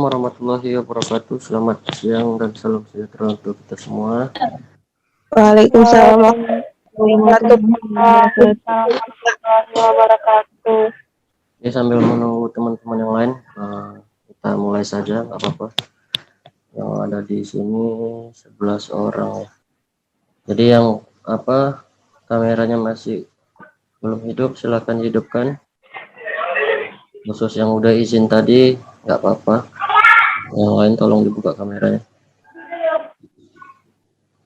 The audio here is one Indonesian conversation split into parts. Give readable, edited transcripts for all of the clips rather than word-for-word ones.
warahmatullahi wabarakatuh. Selamat siang dan salam sejahtera untuk kita semua. Waalaikumsalam warahmatullahi wabarakatuh. Ya, sambil menunggu teman-teman yang lain, kita mulai saja, nggak apa-apa. Yang ada di sini 11 orang ya. Jadi yang kameranya masih belum hidup, silakan hidupkan. Khusus yang udah izin tadi, nggak apa-apa. Yang lain tolong dibuka kameranya.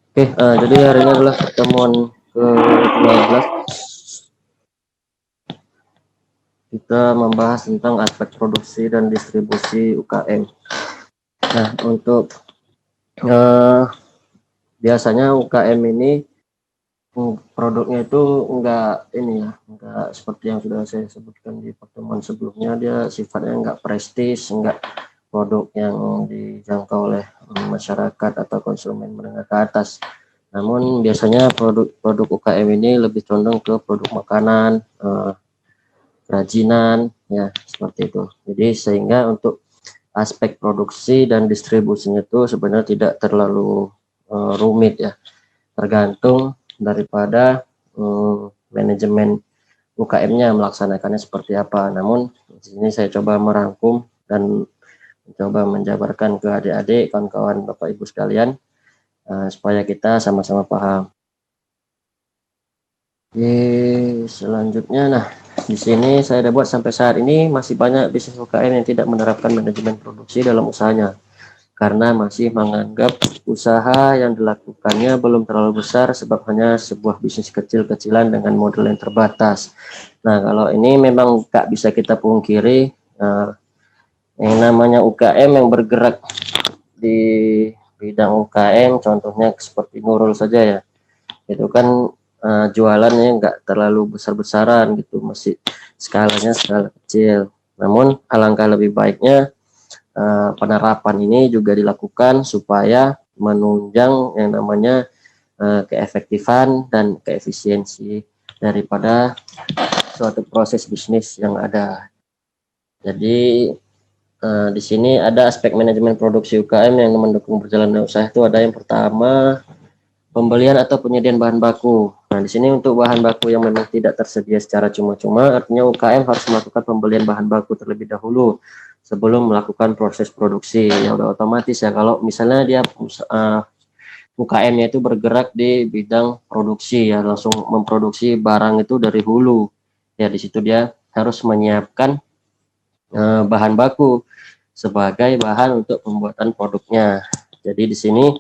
Oke, jadi hari ini adalah pertemuan ke-12. Kita membahas tentang aspek produksi dan distribusi UKM. Nah, untuk biasanya UKM ini produknya itu enggak seperti yang sudah saya sebutkan di pertemuan sebelumnya, dia sifatnya enggak prestis, enggak produk yang dijangkau oleh masyarakat atau konsumen menengah ke atas. Namun biasanya produk UKM ini lebih condong ke produk makanan, kerajinan, ya seperti itu. Jadi sehingga untuk aspek produksi dan distribusinya itu sebenarnya tidak terlalu rumit ya, tergantung daripada manajemen UKM-nya melaksanakannya seperti apa. Namun di sini saya coba merangkum dan mencoba menjabarkan ke adik-adik, kawan-kawan, Bapak Ibu sekalian, supaya kita sama-sama paham. Selanjutnya, nah di sini saya udah buat sampai saat ini masih banyak bisnis UKM yang tidak menerapkan manajemen produksi dalam usahanya karena masih menganggap usaha yang dilakukannya belum terlalu besar sebab hanya sebuah bisnis kecil-kecilan dengan modal yang terbatas. Nah, kalau ini memang nggak bisa kita pungkiri, yang namanya UKM yang bergerak di bidang UKM, contohnya seperti Nurul saja ya, itu kan jualannya nggak terlalu besar-besaran gitu, masih skalanya skala kecil. Namun alangkah lebih baiknya penerapan ini juga dilakukan supaya menunjang yang namanya keefektifan dan keefisiensi daripada suatu proses bisnis yang ada. Jadi di sini ada aspek manajemen produksi UKM yang mendukung perjalanan usaha. Itu ada yang pertama, pembelian atau penyediaan bahan baku. Nah, di sini untuk bahan baku yang memang tidak tersedia secara cuma-cuma, artinya UKM harus melakukan pembelian bahan baku terlebih dahulu sebelum melakukan proses produksi. Ya udah otomatis ya, kalau misalnya dia UKM-nya itu bergerak di bidang produksi ya, langsung memproduksi barang itu dari hulu. Ya di situ dia harus menyiapkan bahan baku sebagai bahan untuk pembuatan produknya. Jadi di sini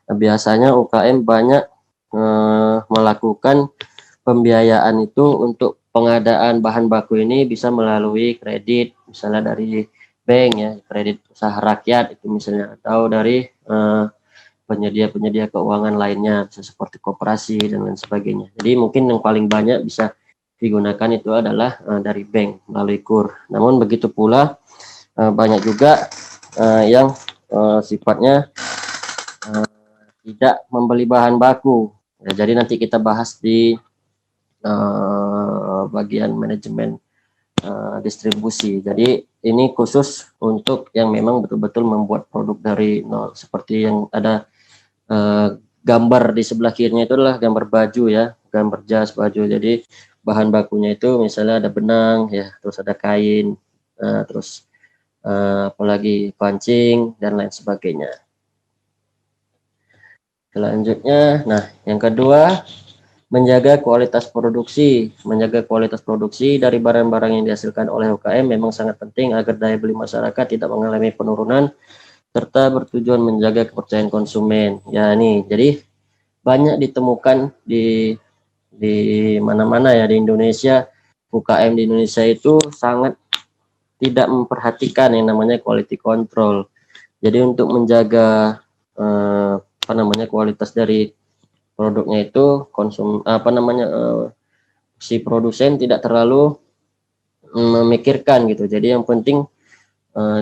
biasanya UKM banyak melakukan pembiayaan itu untuk pengadaan bahan baku ini bisa melalui kredit, misalnya dari bank ya, kredit usaha rakyat itu misalnya, atau dari penyedia-penyedia keuangan lainnya, bisa seperti koperasi dan lain sebagainya. Jadi mungkin yang paling banyak bisa digunakan itu adalah dari bank melalui KUR. Namun begitu pula banyak juga yang sifatnya tidak membeli bahan baku. Ya, jadi nanti kita bahas di bagian manajemen distribusi. Jadi ini khusus untuk yang memang betul-betul membuat produk dari nol, seperti yang ada gambar di sebelah kirinya itu adalah gambar baju ya, gambar jas baju. Jadi bahan bakunya itu misalnya ada benang ya, terus ada kain, terus apalagi pancing dan lain sebagainya. Selanjutnya, nah yang kedua, menjaga kualitas produksi. Menjaga kualitas produksi dari barang-barang yang dihasilkan oleh UKM memang sangat penting agar daya beli masyarakat tidak mengalami penurunan serta bertujuan menjaga kepercayaan konsumen. Ya nih, jadi banyak ditemukan di mana-mana ya di Indonesia, UKM di Indonesia itu sangat tidak memperhatikan yang namanya quality control. Jadi untuk menjaga kualitas dari produknya itu si produsen tidak terlalu memikirkan gitu. Jadi yang penting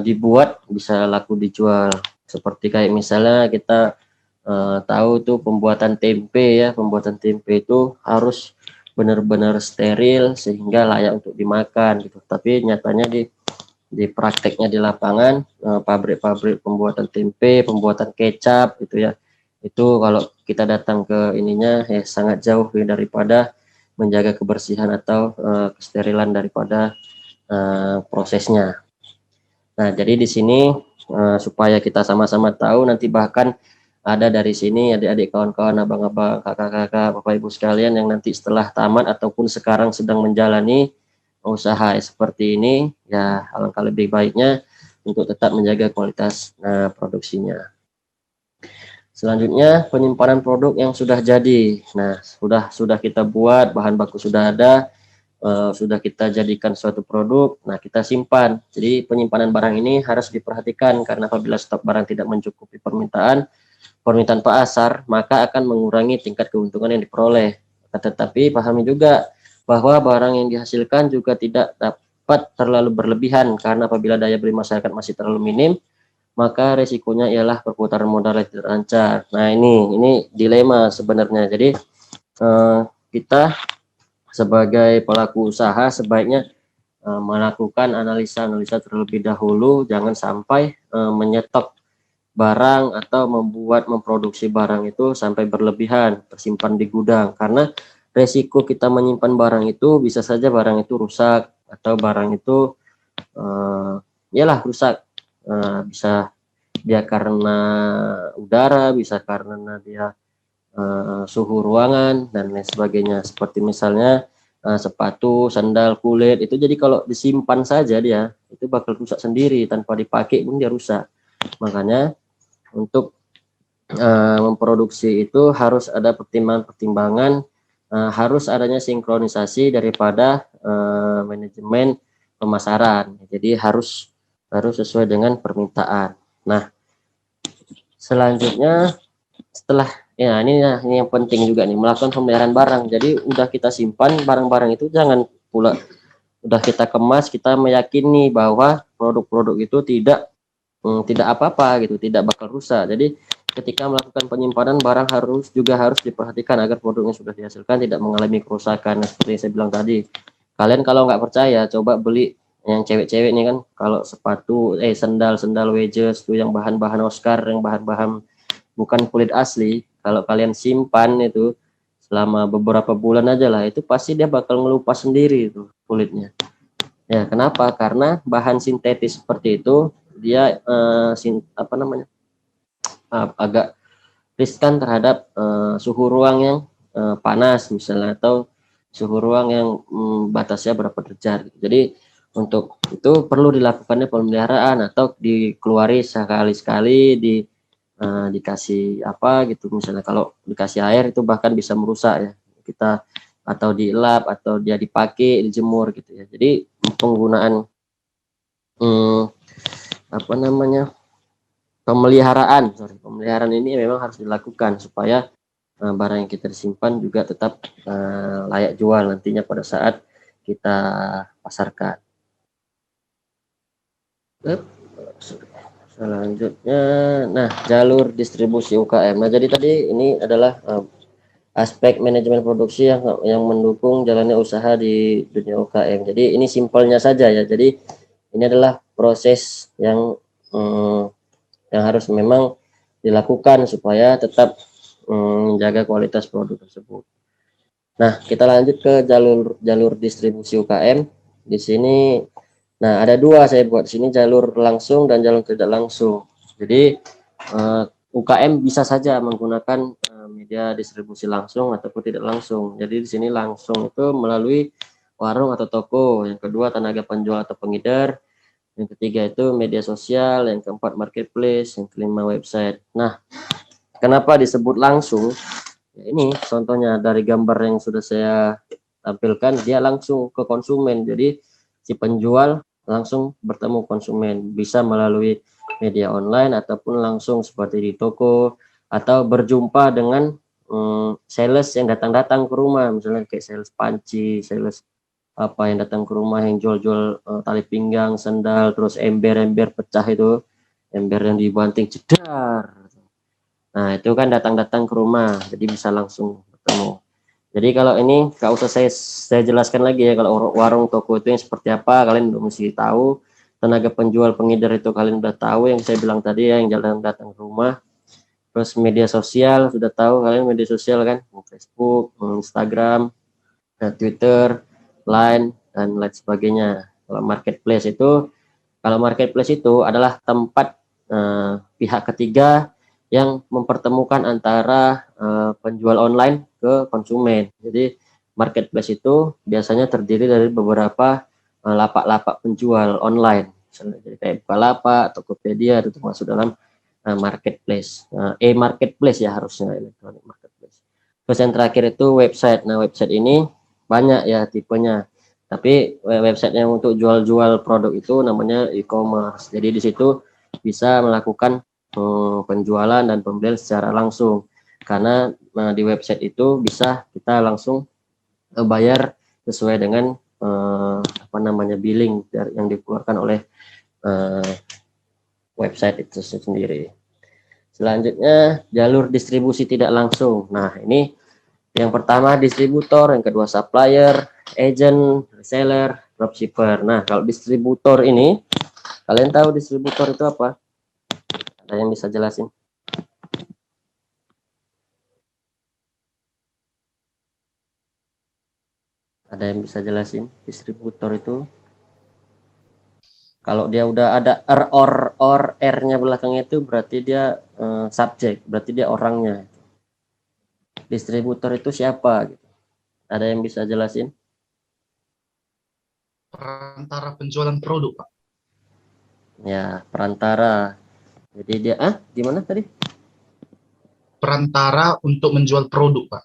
dibuat bisa laku dijual. Seperti kayak misalnya kita tahu tuh pembuatan tempe ya, pembuatan tempe itu harus benar-benar steril sehingga layak untuk dimakan gitu. Tapi nyatanya di di prakteknya di lapangan, pabrik-pabrik pembuatan tempe, pembuatan kecap gitu ya. Itu kalau kita datang ke ininya ya sangat jauh daripada menjaga kebersihan atau kesterilan daripada prosesnya. Nah, jadi di sini supaya kita sama-sama tahu, nanti bahkan ada dari sini adik-adik, kawan-kawan, abang-abang, kakak-kakak, bapak ibu sekalian yang nanti setelah tamat ataupun sekarang sedang menjalani usaha seperti ini, ya alangkah lebih baiknya untuk tetap menjaga kualitas produksinya. Selanjutnya penyimpanan produk yang sudah jadi. Nah, sudah kita buat, bahan baku sudah ada, sudah kita jadikan suatu produk, nah kita simpan. Jadi penyimpanan barang ini harus diperhatikan karena apabila stok barang tidak mencukupi permintaan pasar, maka akan mengurangi tingkat keuntungan yang diperoleh. Tetapi pahami juga bahwa barang yang dihasilkan juga tidak dapat terlalu berlebihan karena apabila daya beli masyarakat masih terlalu minim, maka resikonya ialah perputaran modal yang tidak lancar. Nah, ini dilema sebenarnya. Jadi kita sebagai pelaku usaha sebaiknya melakukan analisa terlebih dahulu, jangan sampai menyetok barang atau memproduksi barang itu sampai berlebihan tersimpan di gudang, karena resiko kita menyimpan barang itu bisa saja barang itu rusak atau barang itu rusak, bisa dia karena udara, bisa karena dia suhu ruangan dan lain sebagainya, seperti misalnya sepatu, sandal kulit itu, jadi kalau disimpan saja dia itu bakal rusak sendiri, tanpa dipakai pun dia rusak. Makanya untuk memproduksi itu harus ada pertimbangan-pertimbangan, harus adanya sinkronisasi daripada manajemen pemasaran. Jadi harus sesuai dengan permintaan. Nah, selanjutnya setelah ini yang penting juga nih, melakukan pemeliharaan barang. Jadi udah kita simpan barang-barang itu, jangan pula udah kita kemas kita meyakini bahwa produk-produk itu tidak apa-apa gitu, tidak bakal rusak. Jadi ketika melakukan penyimpanan barang harus diperhatikan agar produk yang sudah dihasilkan tidak mengalami kerusakan. Seperti yang saya bilang tadi, kalian kalau nggak percaya coba beli yang cewek-cewek nih kan, kalau sepatu sandal wedges tuh yang bahan-bahan Oscar, yang bahan-bahan bukan kulit asli, kalau kalian simpan itu selama beberapa bulan aja lah, itu pasti dia bakal ngelupas sendiri itu kulitnya. Ya, kenapa? Karena bahan sintetis seperti itu dia agak riskan terhadap suhu ruang yang panas misalnya, atau suhu ruang yang batasnya berapa derajat. Jadi untuk itu perlu dilakukannya pemeliharaan atau dikeluari sekali-sekali, dikasih apa gitu, misalnya kalau dikasih air itu bahkan bisa merusak ya kita, atau dilap atau dia dipakai dijemur gitu ya. Jadi penggunaan pemeliharaan ini memang harus dilakukan supaya barang yang kita simpan juga tetap layak jual nantinya pada saat kita pasarkan. Selanjutnya, nah jalur distribusi UKM. Nah, jadi tadi ini adalah aspek manajemen produksi yang mendukung jalannya usaha di dunia UKM. Jadi ini simpelnya saja ya. Jadi ini adalah proses yang harus memang dilakukan supaya tetap menjaga kualitas produk tersebut. Nah, kita lanjut ke jalur distribusi UKM. Di sini, nah ada dua saya buat di sini, jalur langsung dan jalur tidak langsung. Jadi UKM bisa saja menggunakan media distribusi langsung ataupun tidak langsung. Jadi di sini langsung itu melalui warung atau toko, yang kedua tenaga penjual atau pengedar, yang ketiga itu media sosial, yang keempat marketplace, yang kelima website. Nah, kenapa disebut langsung? Ya, ini contohnya dari gambar yang sudah saya tampilkan, dia langsung ke konsumen. Jadi si penjual langsung bertemu konsumen, bisa melalui media online ataupun langsung seperti di toko, atau berjumpa dengan sales yang datang-datang ke rumah, misalnya kayak sales panci, sales apa yang datang ke rumah yang jual-jual tali pinggang, sandal, terus ember-ember pecah itu, ember yang dibanting jedar. Nah, itu kan datang-datang ke rumah, jadi bisa langsung ketemu. Jadi kalau ini nggak usah saya jelaskan lagi ya, kalau warung toko itu yang seperti apa kalian udah mesti tahu. tenaga penjual pengedar itu kalian udah tahu yang saya bilang tadi ya, yang jalan datang ke rumah. Terus media sosial sudah tahu kalian media sosial kan, Facebook, Instagram, Twitter, Line dan lain sebagainya. Kalau marketplace itu adalah tempat pihak ketiga yang mempertemukan antara penjual online ke konsumen. Jadi marketplace itu biasanya terdiri dari beberapa lapak-lapak penjual online. Misalnya jadi kayak Bukalapak, Tokopedia itu termasuk dalam marketplace. Marketplace ya harusnya, electronic marketplace. Terus yang terakhir itu website. Nah, website ini banyak ya tipenya. Tapi website yang untuk jual-jual produk itu namanya e-commerce. Jadi di situ bisa melakukan penjualan dan pembelian secara langsung. Karena di website itu bisa kita langsung bayar sesuai dengan billing yang dikeluarkan oleh website itu sendiri. Selanjutnya jalur distribusi tidak langsung. Nah, ini yang pertama distributor, yang kedua supplier, agent, reseller, dropshipper. Nah, kalau distributor ini, kalian tahu distributor itu apa? Ada yang bisa jelasin? Ada yang bisa jelasin distributor itu? Kalau dia udah ada R-nya belakangnya itu berarti dia subjek, berarti dia orangnya. Distributor itu siapa? Gitu. Ada yang bisa jelasin? Perantara penjualan produk, Pak. Ya, perantara. Jadi dia, gimana tadi? Perantara untuk menjual produk, Pak.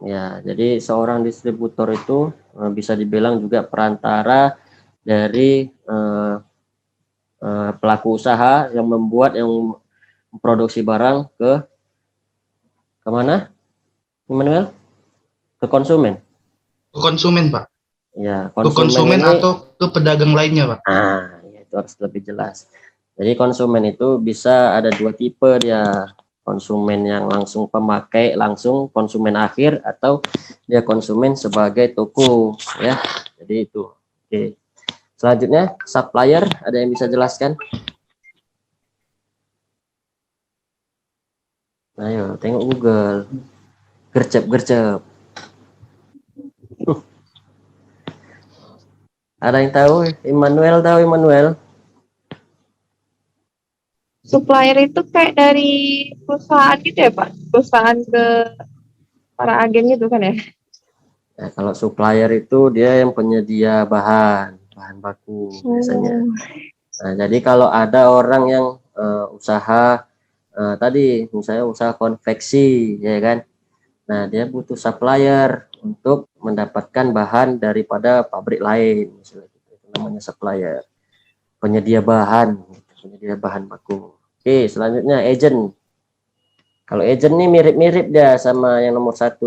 Ya, jadi seorang distributor itu bisa dibilang juga perantara dari pelaku usaha yang memproduksi barang ke kemana? Emmanuel? Ke konsumen. Ke konsumen, Pak. Ya, Ke konsumen ini, atau ke pedagang lainnya, Pak. Ya, itu harus lebih jelas. Jadi konsumen itu bisa ada dua tipe dia. Konsumen yang langsung pemakai, langsung konsumen akhir, atau dia konsumen sebagai toko ya. Jadi itu. Oke. Selanjutnya supplier, ada yang bisa jelaskan? Ayo tengok Google. Gercep. Ada yang tahu? Immanuel tahu Immanuel? Supplier itu kayak dari perusahaan gitu ya Pak? Perusahaan ke para agen gitu kan ya? Nah, kalau supplier itu dia yang penyedia bahan baku biasanya. Nah, jadi kalau ada orang yang usaha tadi misalnya usaha konveksi ya kan. Nah, dia butuh supplier untuk mendapatkan bahan daripada pabrik lain misalnya gitu. Itu namanya supplier. Penyedia bahan baku. Oke, selanjutnya agent. Kalau agent ini mirip-mirip dia sama yang nomor 1.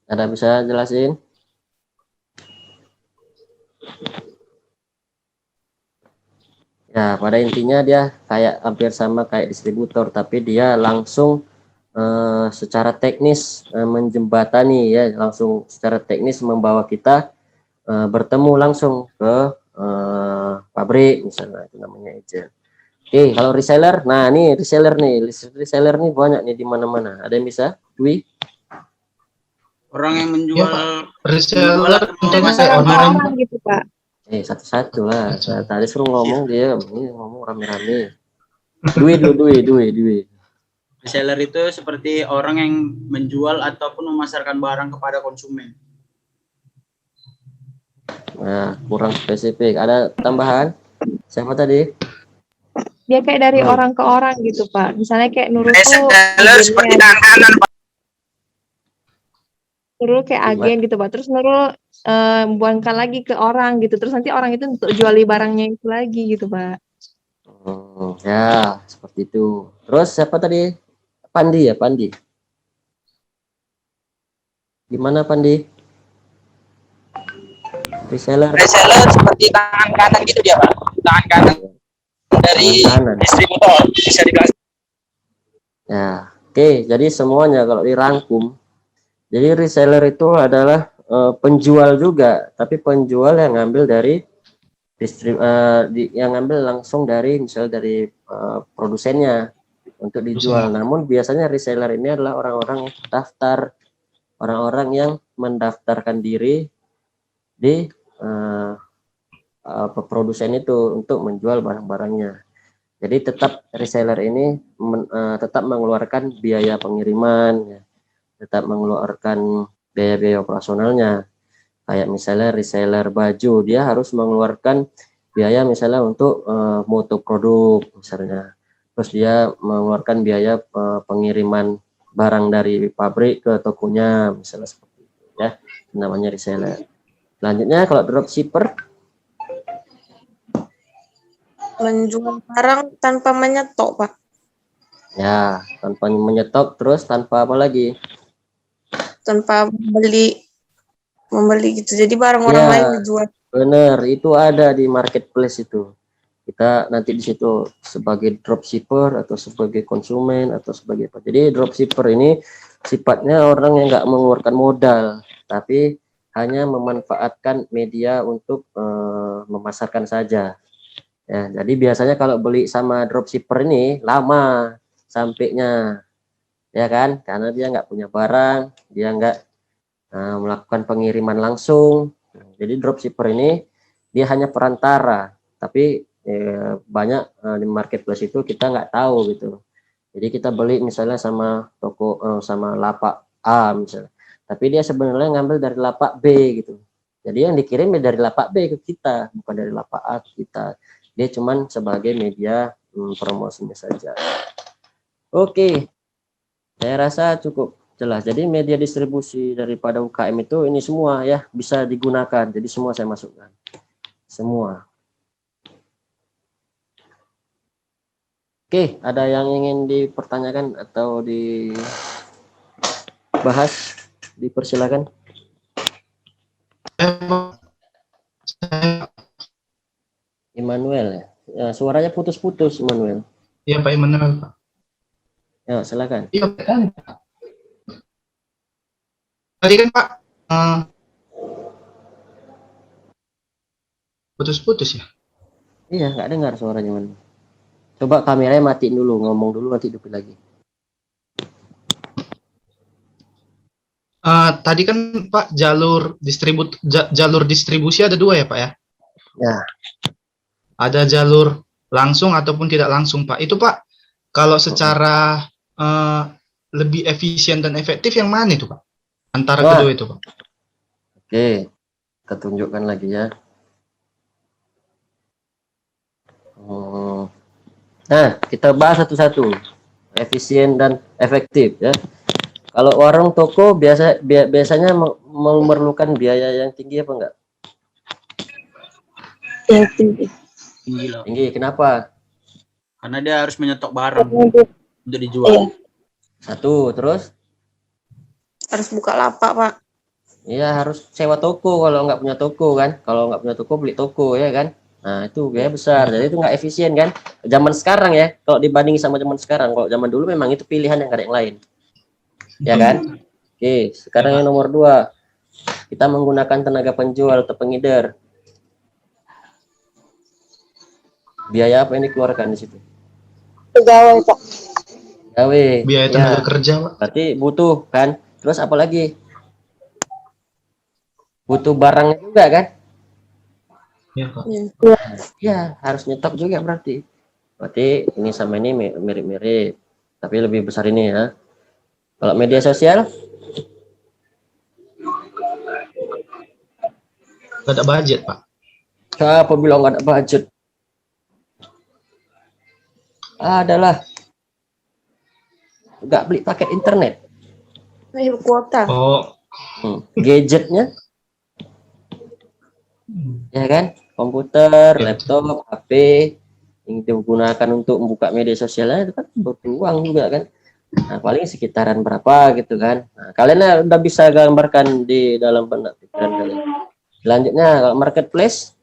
Ada bisa jelasin? Ya, pada intinya dia kayak hampir sama kayak distributor, tapi dia langsung secara teknis menjembatani ya, langsung secara teknis membawa kita bertemu langsung ke pabrik misalnya, itu namanya agent. Oke, kalau reseller, nah ini reseller nih banyak nih di mana-mana. Ada yang bisa? Dwi? Orang yang menjual reseller contohnya kayak Orang online, gitu Pak. Satu-satu lah. Tadi suruh ngomong dia, ini ngomong rame-rame. Dwi. reseller itu seperti orang yang menjual ataupun memasarkan barang kepada konsumen. Nah, kurang spesifik. Ada tambahan? Siapa tadi? Dia kayak dari orang ke orang gitu Pak. Misalnya kayak Nurul tuh Reseller seperti tangan kanan, Pak. Nurul kayak agen gitu Pak. Terus Nurul membuangkan lagi ke orang gitu. Terus nanti orang itu untuk juali barangnya itu lagi gitu Pak. Ya, seperti itu. Terus siapa tadi? Pandi ya, Pandi. Gimana Pandi? Reseller Seperti tangan kanan gitu dia, Pak. Tangan kanan dari distributor bisa dibilang. Ya, oke. Jadi semuanya kalau dirangkum, jadi reseller itu adalah penjual juga, tapi penjual yang ngambil dari yang ngambil langsung dari misal dari produsennya untuk dijual. Namun biasanya reseller ini adalah orang-orang yang terdaftar, orang-orang yang mendaftarkan diri di produsen itu untuk menjual barang-barangnya. Jadi tetap reseller ini tetap mengeluarkan biaya pengiriman, ya, tetap mengeluarkan biaya-biaya operasionalnya. Kayak misalnya reseller baju, dia harus mengeluarkan biaya misalnya untuk mutu produk misalnya. Terus dia mengeluarkan biaya pengiriman barang dari pabrik ke tokonya misalnya seperti itu ya. Namanya reseller. Selanjutnya kalau dropshipper, Menjual barang tanpa menyetok, Pak. ya tanpa menyetok, terus tanpa apa lagi? Tanpa membeli gitu. Jadi barang orang Ya, lain dijual. bener, itu ada di marketplace itu. Kita nanti di situ sebagai dropshipper atau sebagai konsumen atau sebagai apa. Jadi dropshipper ini sifatnya orang yang nggak mengeluarkan modal, tapi hanya memanfaatkan media untuk memasarkan saja. Ya, jadi biasanya kalau beli sama dropshipper ini lama sampainya, ya kan? Karena dia nggak punya barang, dia nggak melakukan pengiriman langsung. Jadi dropshipper ini dia hanya perantara, tapi banyak di marketplace itu kita nggak tahu gitu. Jadi kita beli misalnya sama toko sama lapak A misalnya, tapi dia sebenarnya ngambil dari lapak B gitu. Jadi yang dikirim dari lapak B ke kita, bukan dari lapak A ke kita. Dia cuman sebagai media promosinya saja. Oke, saya rasa cukup jelas. Jadi media distribusi daripada UKM itu ini semua ya bisa digunakan. Jadi semua saya masukkan. Semua. Oke, ada yang ingin dipertanyakan atau dibahas? Dipersilakan. Immanuel ya. Ya, suaranya putus-putus Immanuel. Iya Pak Immanuel, Pak. Ya, silakan. Iya kan. Tadi kan Pak putus-putus ya. Iya, nggak dengar suaranya Man. Coba kameranya matiin dulu, ngomong dulu nanti hidupin lagi. Tadi kan Pak jalur distribusi ada dua ya Pak ya? Ya. Ada jalur langsung ataupun tidak langsung Pak. Itu Pak, kalau secara lebih efisien dan efektif yang mana itu Pak? Antara kedua itu Pak. Oke, kita tunjukkan lagi ya. Nah, kita bahas satu-satu. Efisien dan efektif ya. Kalau warung toko biasanya memerlukan biaya yang tinggi apa enggak? Yang tinggi. Tinggi loh. Tinggi, kenapa? Karena dia harus menyetok barang untuk dijual. Iya. Satu, terus? Harus buka lapak, Pak. Iya, harus sewa toko kalau nggak punya toko kan. Kalau nggak punya toko, beli toko ya kan. Nah, itu biaya besar. Jadi itu nggak efisien kan. Zaman sekarang ya, kalau dibanding sama zaman sekarang. Kalau zaman dulu memang itu pilihan yang nggak ada yang lain. Ya kan? Oke, sekarang yang nomor 2. Kita menggunakan tenaga penjual atau pengeder. Biaya apa yang dikeluarkan di situ? Pegawai, Pak. Gawe. Biaya tenaga kerja Pak. Berarti butuh kan. Terus apa lagi? Butuh barangnya juga kan? Iya Pak. Ya, harus nyetok juga berarti. Berarti ini sama ini mirip-mirip. Tapi lebih besar ini ya. Kalau media sosial? Gak ada budget Pak. Siapa bilang nggak ada budget? Adalah nggak beli paket internet. Ini kuota. Oh. Gadgetnya, ya kan? Komputer, laptop, HP yang digunakan untuk membuka media sosialnya itu kan butuh uang juga kan. Nah, paling sekitaran berapa gitu kan. Nah, kalian udah bisa gambarkan di dalam benak pikiran kalian. Selanjutnya kalau marketplace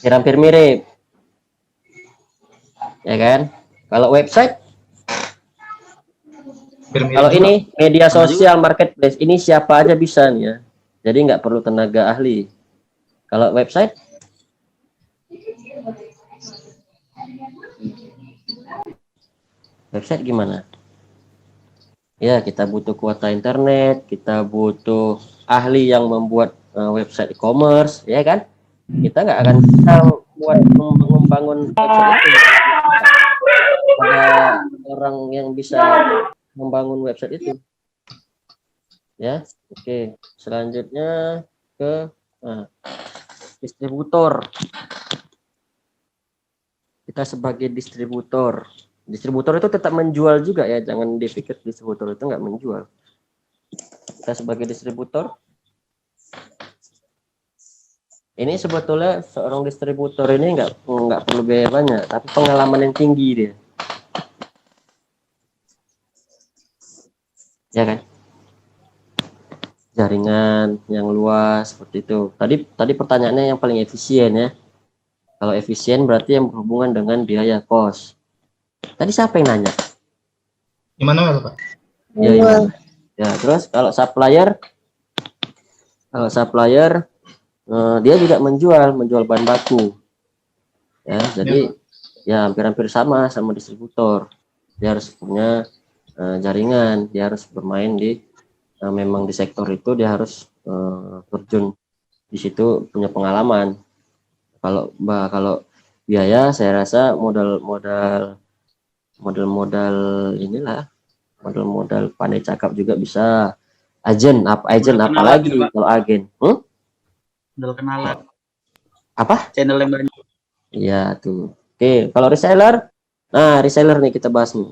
hampir mirip, ya kan? Kalau website Pirmir Kalau juga. ini media Sama sosial marketplace, ini siapa aja bisa nih ya. Jadi nggak perlu tenaga ahli. Kalau website, gimana? Ya, kita butuh kuota internet, kita butuh ahli yang membuat website e-commerce, ya kan? Kita nggak akan bisa buat membangun website itu. Ada orang yang bisa membangun website itu. Ya, oke. Selanjutnya ke distributor. Kita sebagai distributor. Distributor itu tetap menjual juga ya, jangan dipikir distributor itu nggak menjual. Kita sebagai distributor, ini sebetulnya seorang distributor ini nggak perlu biaya banyak, tapi pengalaman yang tinggi dia, ya kan? Jaringan yang luas seperti itu. Tadi pertanyaannya yang paling efisien ya. Kalau efisien berarti yang berhubungan dengan biaya kos. Tadi siapa yang nanya? Immanuel, Pak. Ya, ya, terus kalau supplier dia juga menjual bahan baku. Ya, jadi ya hampir-hampir sama distributor. Dia harus punya jaringan, dia harus bermain memang di sektor itu dia harus terjun di situ, punya pengalaman. Kalau biaya saya rasa modal inilah, modal pandai cakap juga bisa. Agen apalagi kalau agen Udah kenalan. apa Channel yang banyak. iya tuh. Oke, kalau reseller, reseller nih kita bahas nih,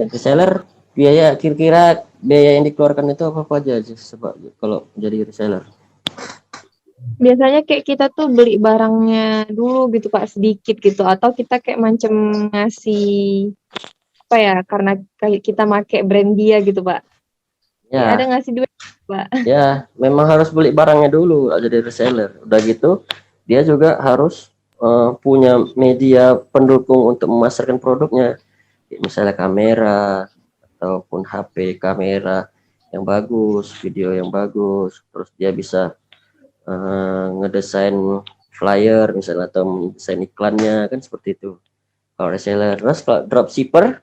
reseller biaya, kira-kira biaya yang dikeluarkan itu apa aja sebab kalau jadi reseller? Biasanya kayak kita tuh beli barangnya dulu gitu Pak, sedikit gitu, atau kita kayak macam ngasih apa ya, karena kayak kita make brand dia gitu Pak. Kayak ada Ya, ngasih duit Pak. ya memang harus beli barangnya dulu jadi reseller. Udah gitu dia juga harus punya media pendukung untuk memasarkan produknya, misalnya kamera ataupun HP kamera yang bagus, video yang bagus, terus dia bisa ngedesain flyer misalnya atau mendesain iklannya, kan seperti itu kalau reseller. Terus kalau dropshipper,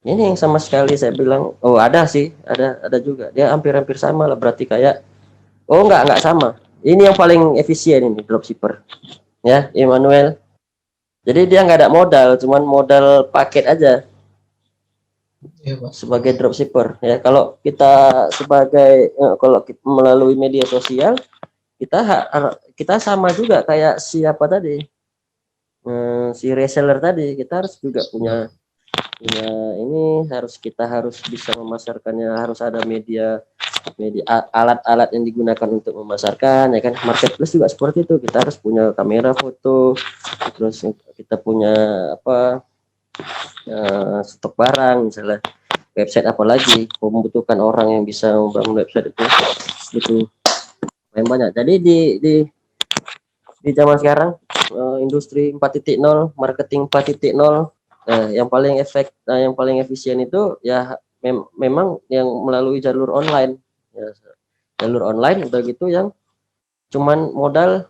ini yang sama sekali saya bilang, ada sih, ada juga, dia hampir-hampir sama lah, berarti kayak nggak sama. Ini yang paling efisien ini dropshipper ya, Immanuel. Jadi dia nggak ada modal, cuman modal paket aja. Iya, Pak. Sebagai dropshipper ya, kalau kita melalui media sosial, kita sama juga kayak siapa tadi, si reseller tadi, kita harus juga punya ini, kita harus bisa memasarkannya, harus ada media alat-alat yang digunakan untuk memasarkan, ya kan. Marketplace juga seperti itu, kita harus punya kamera foto, terus kita punya stok barang, misalnya website, apalagi membutuhkan orang yang bisa membangun website itu yang banyak. Jadi di zaman sekarang, industri 4.0, marketing 4.0, yang paling efisien itu ya memang yang melalui jalur online ya, udah gitu yang cuman modal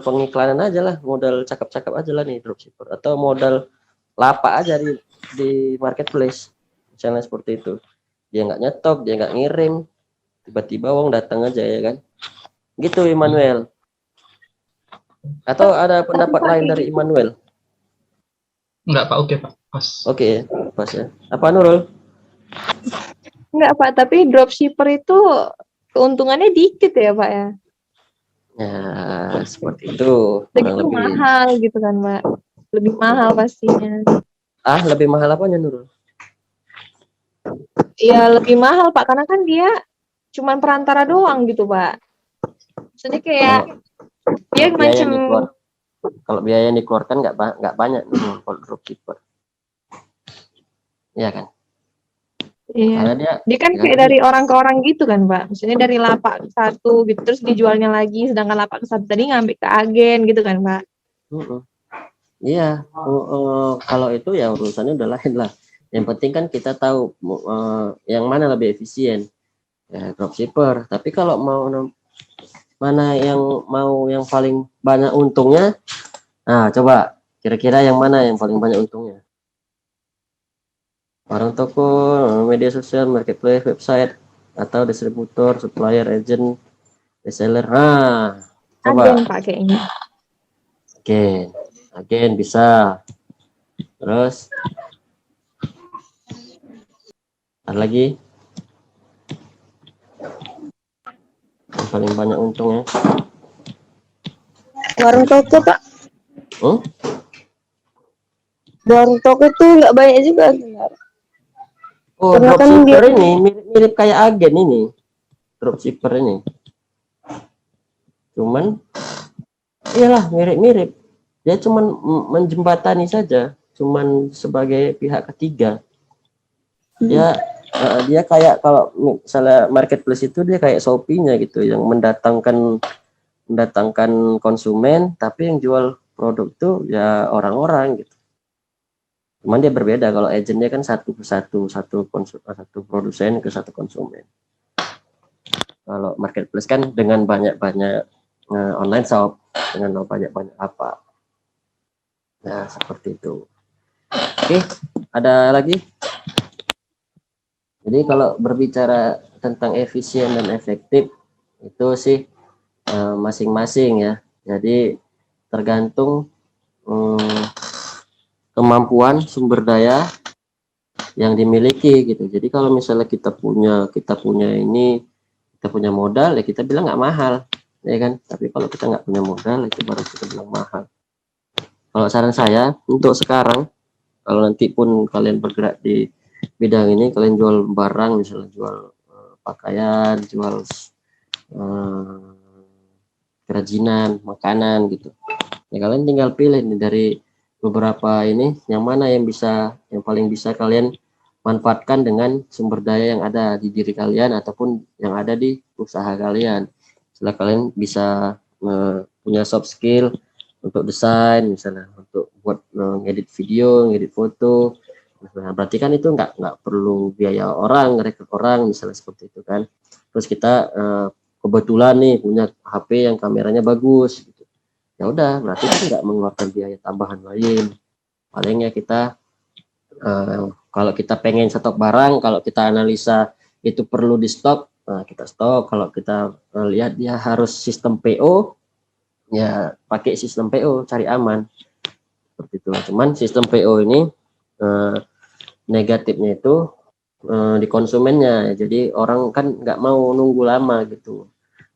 pengiklanan aja lah, modal cakap-cakap aja lah nih dropshipper, atau modal lapak aja di marketplace misalnya seperti itu. Dia nggak nyetok, dia nggak ngirim, tiba-tiba wong datang aja, ya kan, gitu Immanuel. Atau ada pendapat lain dari Immanuel? Enggak, Pak. Oke, Pak. Pas. Oke, pas ya. Apa Nurul? Enggak Pak, tapi dropshipper itu keuntungannya dikit ya Pak ya. Ya, seperti itu kurang Segitu lebih. mahal gitu kan Pak. Lebih mahal pastinya. Lebih mahal apanya Nurul? Ya lebih mahal Pak, karena kan dia cuman perantara doang gitu Pak. Maksudnya kayak dia macam, kalau biaya yang dikeluarkan nggak banyak nih kalau dropshipper, ya kan. Iya. Karena Dia kan kayak dari orang ke orang gitu kan, Pak. Maksudnya dari lapak satu gitu terus dijualnya lagi, sedangkan lapak satu tadi ngambil ke agen gitu kan, Pak. Mm-mm. Iya, kalau itu ya urusannya udah lain lah. Yang penting kan kita tahu yang mana lebih efisien, ya dropshipper. Tapi kalau mana yang paling banyak untungnya, nah coba kira-kira yang mana yang paling banyak untungnya? Orang toko, media sosial, marketplace, website, atau distributor, supplier, agent, reseller. Nah, Agen, coba Pak, kayaknya. agen bisa. Terus ada lagi yang paling banyak untungnya. Warung toko, Pak. Oh, Warung toko tuh nggak banyak juga. oh Karena kan dropshipper dia ini mirip-mirip kayak agen ini. Dropshipper ini. Cuman iyalah mirip-mirip. Dia cuman menjembatani saja, cuman sebagai pihak ketiga. Dia kayak kalau misalnya marketplace itu dia kayak Shopee-nya gitu yang mendatangkan konsumen, tapi yang jual produk itu ya orang-orang gitu. Cuman dia berbeda, kalau agentnya kan satu produsen ke satu konsumen. Kalau marketplace kan dengan banyak-banyak online shop, dengan banyak-banyak apa. Nah, seperti itu. Oke, ada lagi? Jadi kalau berbicara tentang efisien dan efektif, itu sih masing-masing ya. Jadi tergantung kemampuan sumber daya yang dimiliki gitu. Jadi kalau misalnya kita punya modal ya kita bilang nggak mahal, ya kan. Tapi kalau kita nggak punya modal itu baru kita bilang mahal. Kalau saran saya untuk sekarang, kalau nanti pun kalian bergerak di bidang ini, kalian jual barang, misalnya jual pakaian, jual kerajinan, makanan gitu. Ya kalian tinggal pilih nih dari beberapa ini yang mana yang paling bisa kalian manfaatkan dengan sumber daya yang ada di diri kalian ataupun yang ada di usaha kalian. Setelah kalian bisa punya soft skill untuk desain, misalnya untuk buat ngedit video, ngedit foto. Nah, berarti kan itu nggak perlu biaya orang, rekrut orang, misalnya seperti itu kan. Terus kita kebetulan nih punya HP yang kameranya bagus, gitu. Ya udah, berarti kan nggak mengeluarkan biaya tambahan lain. Palingnya kita kalau kita pengen stok barang, kalau kita analisa itu perlu di stok, nah kita stok. Kalau kita lihat dia harus sistem PO, ya pakai sistem PO, cari aman seperti itu. Cuman sistem PO ini negatifnya itu di konsumennya, jadi orang kan nggak mau nunggu lama gitu,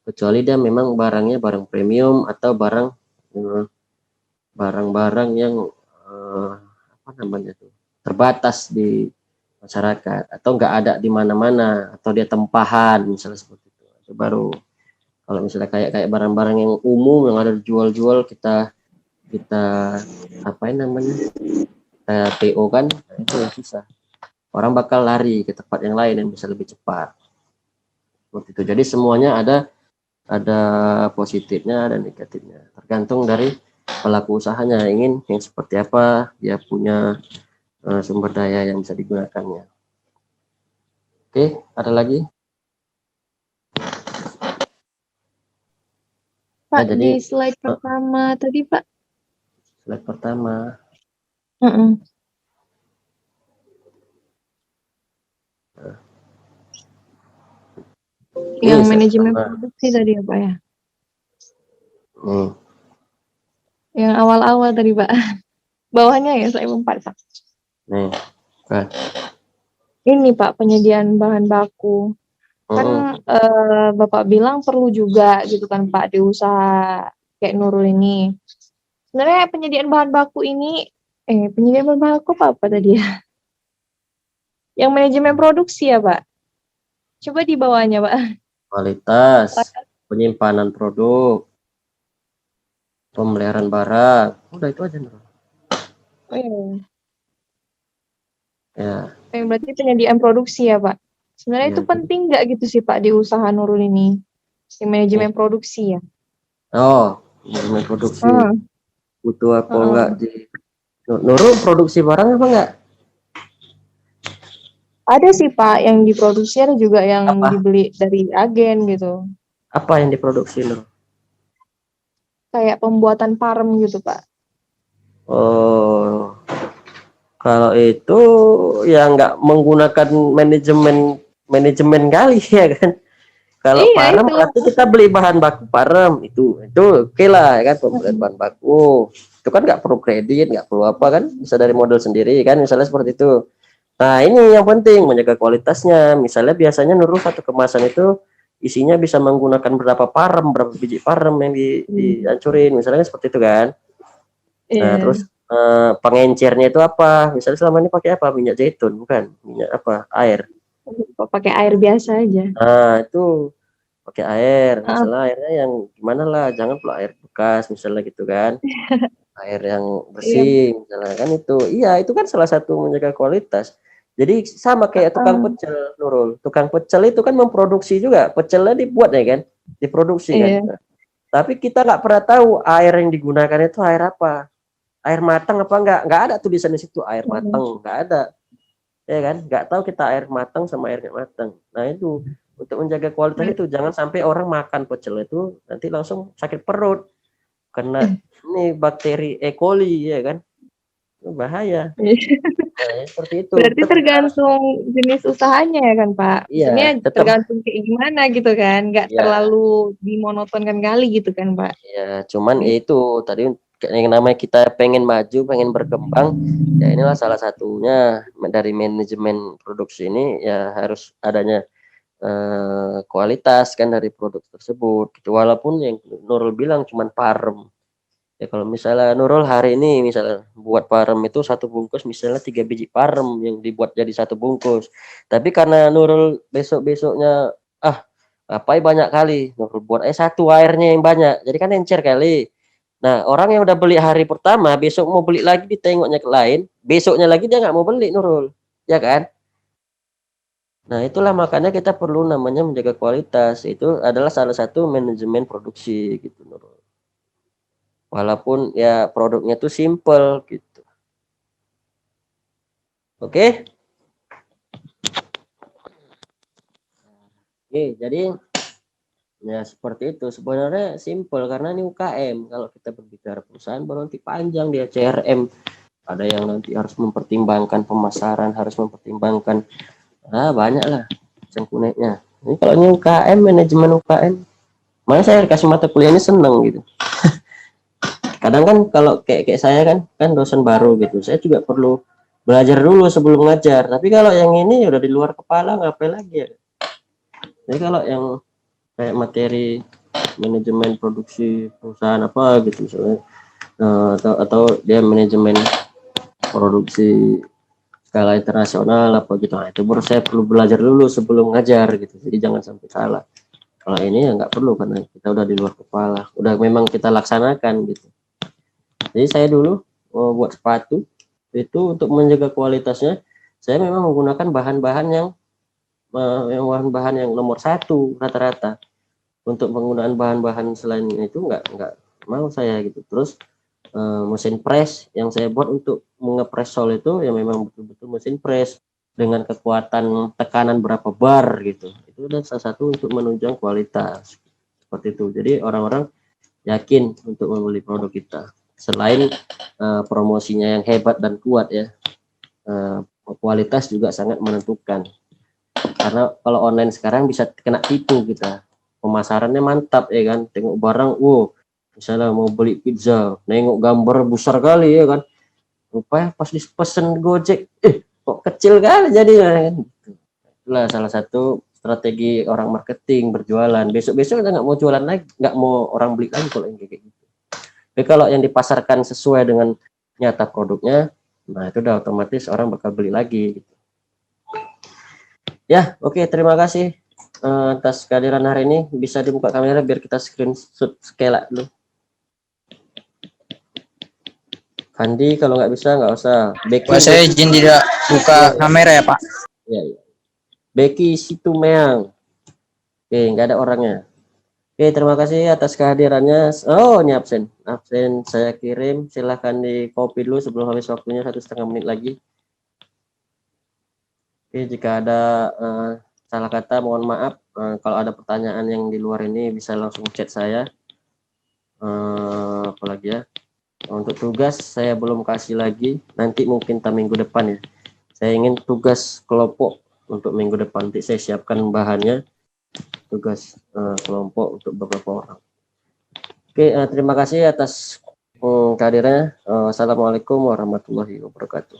kecuali dia memang barangnya barang premium atau barang-barang yang apa namanya tuh terbatas di masyarakat atau nggak ada di mana-mana atau dia tempahan misalnya seperti itu baru. Kalau misalnya kayak barang-barang yang umum yang ada dijual-jual kita apa namanya kita PO kan, nah itu yang susah, orang bakal lari ke tempat yang lain yang bisa lebih cepat seperti itu. Jadi semuanya ada positifnya dan negatifnya, tergantung dari pelaku usahanya ingin yang seperti apa, dia punya sumber daya yang bisa digunakannya. Oke, ada lagi Pak, jadi di slide pertama tadi, Pak. slide pertama. Yang Ini manajemen pertama. produksi tadi ya, Pak ya? Nih, Yang awal-awal tadi, Pak. Bawahnya ya, slide 4, Pak. nih, kan. Ini, Pak, penyediaan bahan baku. Kan Bapak bilang perlu juga gitu kan, Pak, di usaha kayak Nurul ini. Sebenarnya penyediaan bahan baku ini, penyediaan bahan baku apa tadi ya? Yang manajemen produksi ya, Pak? Coba di bawahnya, Pak. Kualitas, penyimpanan produk, pemeliharaan barang, udah itu aja. Oh, iya. Ya, Berarti penyediaan produksi ya Pak. Sebenarnya Ya, itu penting nggak gitu sih Pak di usaha Nurul ini? Si manajemen produksi ya. oh, manajemen produksi Heeh, butuh apa enggak heeh. di Nurul produksi barang apa enggak? Ada sih Pak yang diproduksi, ada juga yang Apa? dibeli dari agen gitu. Apa yang diproduksi Nurul? Kayak pembuatan parem gitu Pak. Oh, kalau itu ya nggak menggunakan manajemen manajemen kali ya kan. Kalau Iya parem itu. berarti kita beli bahan baku parem itu oke lah ya kan, pembelian bahan baku itu kan nggak perlu kredit, nggak perlu apa kan, bisa dari modal sendiri kan, misalnya seperti itu. Nah ini yang penting menjaga kualitasnya. Misalnya biasanya Nurul satu kemasan itu isinya bisa menggunakan berapa parem, berapa biji parem yang dihancurin misalnya seperti itu kan. Nah Iya. terus pengencernya itu apa, misalnya selama ini pakai apa, minyak zaitun bukan, minyak apa, air. Kok pakai air biasa aja. Nah itu pakai air, Heeh, misalnya airnya yang gimana lah, jangan pula air bekas misalnya gitu kan, air yang iya. bersih misalnya kan, itu iya itu kan salah satu menjaga kualitas. Jadi sama kayak tukang Heeh, pecel Nurul, tukang pecel itu kan memproduksi juga, pecelnya dibuat ya kan, diproduksi kan. iya. Nah, tapi kita nggak pernah tahu air yang digunakan itu air apa, air matang apa nggak ada tulisan di situ air Heeh. matang, nggak ada ya kan, nggak tahu kita air matang sama air nggak matang. Nah itu untuk menjaga kualitas itu jangan sampai orang makan pecel itu nanti langsung sakit perut karena ini bakteri E. coli ya kan, itu bahaya. Nah, ya seperti itu Berarti kita harus, tergantung jenis usahanya ya kan Pak? Maksudnya iya tetap, tergantung kayak gimana gitu kan? Nggak ya terlalu dimonotonkan kali gitu kan Pak? ya cuman ya itu tadi yang namanya kita pengen maju, pengen berkembang, ya inilah salah satunya dari manajemen produksi ini ya harus adanya kualitas kan dari produk tersebut gitu. Walaupun yang Nurul bilang cuman parem ya, kalau misalnya Nurul hari ini misalnya buat parem itu satu bungkus misalnya 3 biji parem yang dibuat jadi satu bungkus, tapi karena Nurul besoknya ah ngapain banyak kali, Nurul buat satu airnya yang banyak jadi kan encer kali. Nah orang yang udah beli hari pertama besok mau beli lagi, ditengoknya ke lain, besoknya lagi dia nggak mau beli Nurul ya kan. Nah, itulah makanya kita perlu namanya menjaga kualitas. Itu adalah salah satu manajemen produksi gitu, Nurul. Walaupun ya produknya tuh simple gitu. Oke? Oke, jadi ya seperti itu. Sebenarnya simple karena ini UKM. Kalau kita berbicara perusahaan baru nanti panjang dia CRM. Ada yang nanti harus mempertimbangkan pemasaran, harus mempertimbangkan banyak lah cengkuneknya. Ini kalau ini UKM, manajemen UKM, mana saya kasih mata kuliahnya seneng gitu. Kadang kan kalau kayak saya kan dosen baru gitu, saya juga perlu belajar dulu sebelum ngajar. Tapi kalau yang ini udah di luar kepala, ngapain lagi ya. Jadi kalau yang kayak materi manajemen produksi perusahaan apa gitu misalnya, atau dia manajemen produksi skala internasional apa gitu, nah, itu baru saya perlu belajar dulu sebelum ngajar gitu. Jadi jangan sampai salah. Kalau ini ya nggak perlu karena kita udah di luar kepala, udah memang kita laksanakan gitu. Jadi saya dulu buat sepatu itu untuk menjaga kualitasnya, saya memang menggunakan bahan-bahan yang bahan-bahan yang nomor satu rata-rata. Untuk penggunaan bahan-bahan selain itu nggak mau saya gitu. Terus mesin press yang saya buat untuk mengepres sol itu ya memang betul-betul mesin press dengan kekuatan tekanan berapa bar gitu. Itu adalah salah satu untuk menunjang kualitas seperti itu. Jadi orang-orang yakin untuk membeli produk kita. Selain promosinya yang hebat dan kuat ya, kualitas juga sangat menentukan. Karena kalau online sekarang bisa kena tipu kita. Pemasarannya mantap ya kan, tengok barang, misalnya mau beli pizza, nengok gambar besar kali ya kan, rupanya pas pesen Gojek, kok kecil kali jadi kan. Itulah salah satu strategi orang marketing berjualan. Besok-besok kita nggak mau jualan lagi, nggak mau orang beli lagi kalau yang kayak gitu. Tapi kalau yang dipasarkan sesuai dengan nyata produknya, nah itu udah otomatis orang bakal beli lagi. Ya, oke, terima kasih atas kehadiran hari ini. Bisa dibuka kamera biar kita screenshot skela dulu. Kandi kalau nggak bisa nggak usah. Becky, Pak, saya izin tidak buka kamera ya, Pak. ya, ya. Becky Situmeang. Oke, nggak ada orangnya. Oke, terima kasih atas kehadirannya. Oh, ini absen. Absen saya kirim. Silahkan di copy dulu sebelum habis waktunya 1,5 menit lagi. Oke, jika ada salah kata mohon maaf. Kalau ada pertanyaan yang di luar ini bisa langsung chat saya. Apalagi ya. Untuk tugas saya belum kasih lagi. Nanti mungkin minggu depan ya. Saya ingin tugas kelompok untuk minggu depan. Nanti saya siapkan bahannya. Tugas kelompok untuk beberapa orang. Oke, terima kasih atas kehadirannya. Assalamualaikum warahmatullahi wabarakatuh.